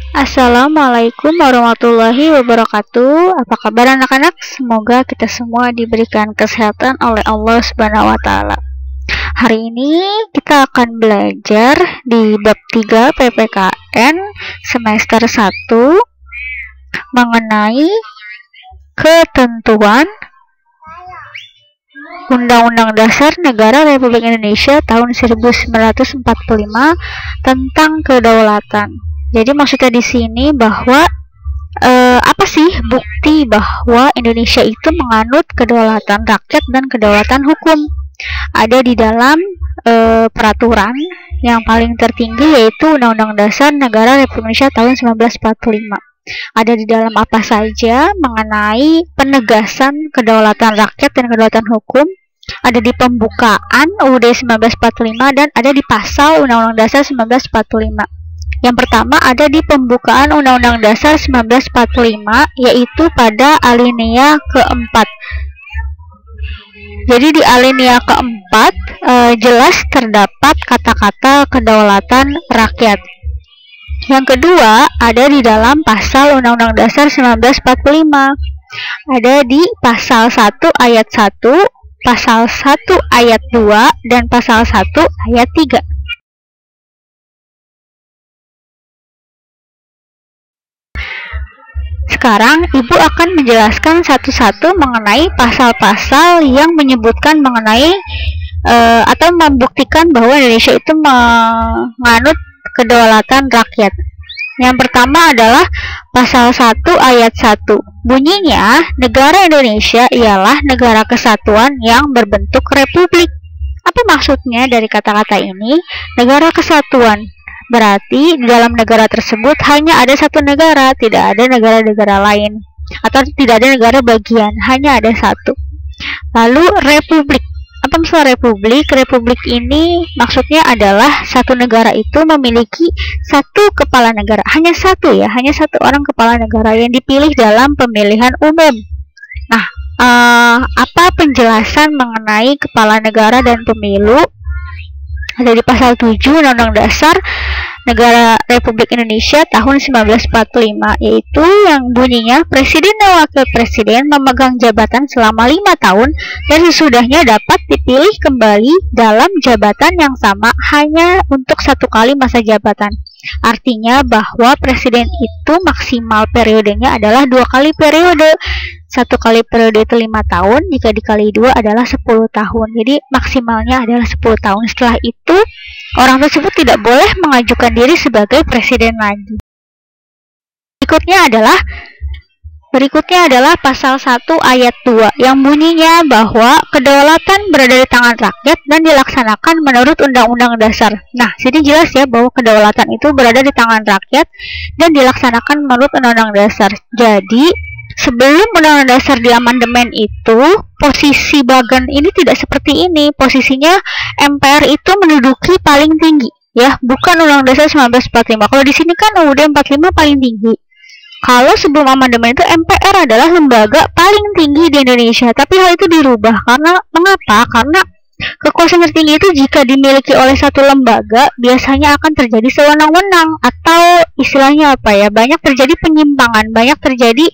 Assalamualaikum warahmatullahi wabarakatuh. Apa kabar anak-anak? Semoga kita semua diberikan kesehatan oleh Allah Subhanahu wa taala. Hari ini kita akan belajar di bab 3 PPKN semester 1 mengenai ketentuan Undang-Undang Dasar Negara Republik Indonesia tahun 1945 tentang kedaulatan. Jadi maksudnya di sini bahwa apa sih bukti bahwa Indonesia itu menganut kedaulatan rakyat dan kedaulatan hukum? Ada di dalam peraturan yang paling tertinggi, yaitu Undang-Undang Dasar Negara Republik Indonesia tahun 1945. Ada di dalam apa saja mengenai penegasan kedaulatan rakyat dan kedaulatan hukum? Ada di pembukaan UUD 1945 dan ada di pasal Undang-Undang Dasar 1945. Yang pertama ada di pembukaan Undang-Undang Dasar 1945, yaitu pada alinea keempat. Jadi di alinea keempat jelas terdapat kata-kata kedaulatan rakyat. Yang kedua ada di dalam pasal Undang-Undang Dasar 1945. Ada di pasal 1 ayat 1, pasal 1 ayat 2, dan pasal 1 ayat 3. Sekarang Ibu akan menjelaskan satu-satu mengenai pasal-pasal yang menyebutkan mengenai atau membuktikan bahwa Indonesia itu menganut kedaulatan rakyat. Yang pertama adalah pasal 1 ayat 1. Bunyinya, negara Indonesia ialah negara kesatuan yang berbentuk republik. Apa maksudnya dari kata-kata ini? Negara kesatuan berarti di dalam negara tersebut hanya ada satu negara, tidak ada negara-negara lain, atau tidak ada negara bagian, hanya ada satu. Lalu republik. Apa maksud republik? Republik ini maksudnya adalah satu negara itu memiliki satu kepala negara, hanya satu ya, hanya satu orang kepala negara yang dipilih dalam pemilihan umum. Nah, apa penjelasan mengenai kepala negara dan pemilu? Ada di pasal 7 Undang-Undang Dasar Negara Republik Indonesia tahun 1945, yaitu yang bunyinya Presiden dan Wakil Presiden memegang jabatan selama 5 tahun dan sesudahnya dapat dipilih kembali dalam jabatan yang sama hanya untuk satu kali masa jabatan. Artinya bahwa presiden itu maksimal periodenya adalah 2 kali periode. 1 kali periode itu 5 tahun, jika dikali 2 adalah 10 tahun. Jadi maksimalnya adalah 10 tahun. Setelah itu, orang tersebut tidak boleh mengajukan diri sebagai presiden lagi. Berikutnya adalah pasal 1 ayat 2 yang bunyinya bahwa kedaulatan berada di tangan rakyat dan dilaksanakan menurut Undang-Undang Dasar. Nah, jadi jelas ya bahwa kedaulatan itu berada di tangan rakyat dan dilaksanakan menurut Undang-Undang Dasar. Jadi sebelum Undang-Undang Dasar diamandemen itu, posisi Bagan ini tidak seperti ini. Posisinya MPR itu menduduki paling tinggi, ya, bukan Undang-Undang Dasar 1945. Kalau di sini kan UUD 45 paling tinggi. Kalau sebelum amandemen itu MPR adalah lembaga paling tinggi di Indonesia. Tapi hal itu dirubah mengapa? Karena kekuasaan tertinggi itu jika dimiliki oleh satu lembaga biasanya akan terjadi sewenang-wenang, atau istilahnya apa ya? Banyak terjadi penyimpangan, banyak terjadi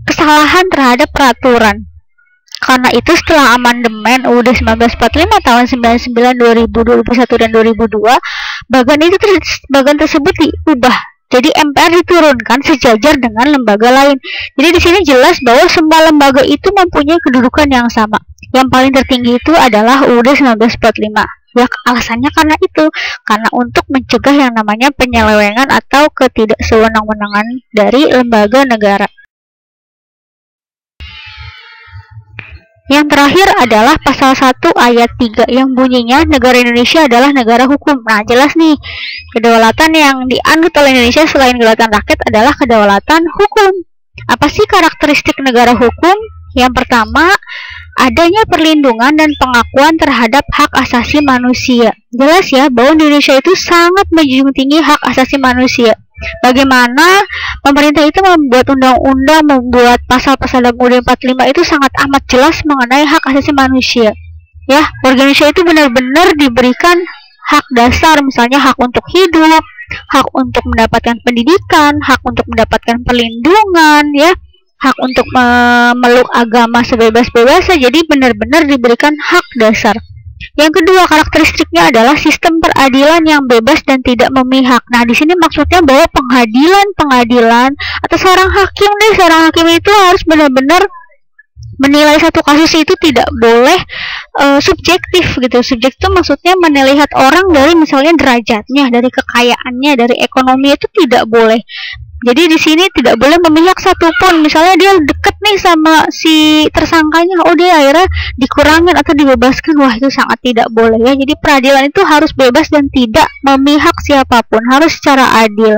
kesalahan terhadap peraturan. Karena itu setelah amandemen UUD 1945 tahun 99, 2000, 2001 dan 2002, bagan tersebut diubah. Jadi MPR diturunkan sejajar dengan lembaga lain. Jadi di sini jelas bahwa semua lembaga itu mempunyai kedudukan yang sama. Yang paling tertinggi itu adalah UUD 1945. Ya, alasannya karena itu, karena untuk mencegah yang namanya penyelewengan atau ketidaksewenang-wenangan dari lembaga negara. Yang terakhir adalah pasal 1 ayat 3 yang bunyinya negara Indonesia adalah negara hukum. Nah, jelas nih, kedaulatan yang dianut oleh Indonesia selain kedaulatan rakyat adalah kedaulatan hukum. Apa sih karakteristik negara hukum? Yang pertama, adanya perlindungan dan pengakuan terhadap hak asasi manusia. Jelas ya bahwa Indonesia itu sangat menjunjung tinggi hak asasi manusia. Bagaimana pemerintah itu membuat undang-undang, membuat pasal-pasal dalam UUD 45 itu sangat amat jelas mengenai hak asasi manusia. Ya, warga Indonesia itu benar-benar diberikan hak dasar, misalnya hak untuk hidup, hak untuk mendapatkan pendidikan, hak untuk mendapatkan perlindungan, ya, hak untuk memeluk agama sebebas-bebasnya. Jadi benar-benar diberikan hak dasar. Yang kedua, karakteristiknya adalah sistem peradilan yang bebas dan tidak memihak. Nah, di sini maksudnya bahwa pengadilan atau seorang hakim itu harus benar-benar menilai satu kasus itu tidak boleh subjektif gitu. Subjektif itu maksudnya melihat orang dari misalnya derajatnya, dari kekayaannya, dari ekonomi, itu tidak boleh. Jadi di sini tidak boleh memihak satupun. Misalnya dia deket nih sama si tersangkanya, oh dia akhirnya dikurangin atau dibebaskan, wah itu sangat tidak boleh ya. Jadi peradilan itu harus bebas dan tidak memihak siapapun, harus secara adil.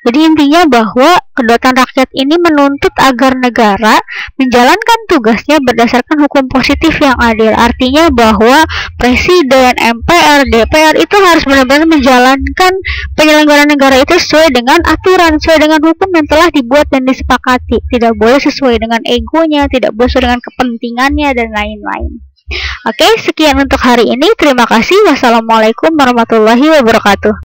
Jadi intinya bahwa kedaulatan rakyat ini menuntut agar negara menjalankan tugasnya berdasarkan hukum positif yang adil. Artinya bahwa Presiden, MPR, DPR itu harus benar-benar menjalankan penyelenggaraan negara itu sesuai dengan aturan, sesuai dengan hukum yang telah dibuat dan disepakati. Tidak boleh sesuai dengan egonya, tidak boleh sesuai dengan kepentingannya, dan lain-lain. Oke, sekian untuk hari ini. Terima kasih. Wassalamualaikum warahmatullahi wabarakatuh.